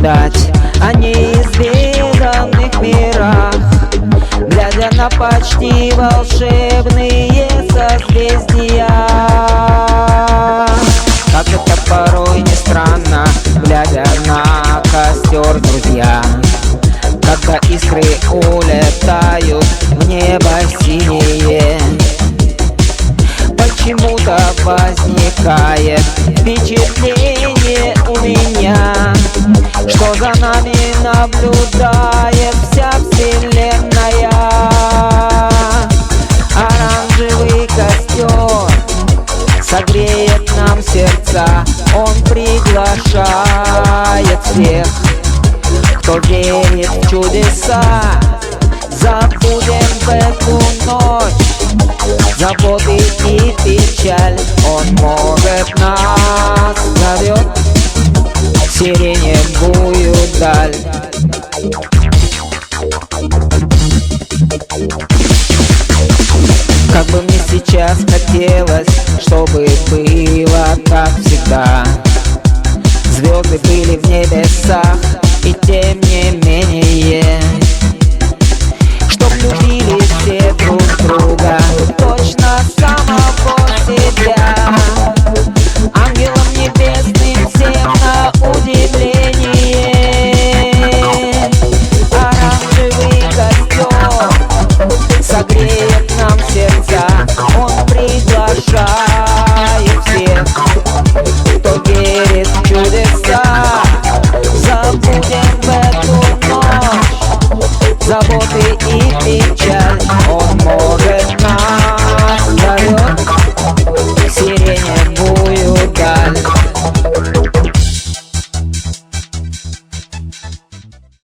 мечтать о неизведанных мирах, глядя на почти волшебные созвездия. Как это порой не странно, глядя на костер, друзья, когда искры улетают в небо синее. Почему-то возникает впечатление у меня, что за нами наблюдает вся вселенная. Оранжевый костер согреет нам сердца, он приглашает всех, кто верит в чудеса. Забудем в эту ночь заботы и печаль, он может нам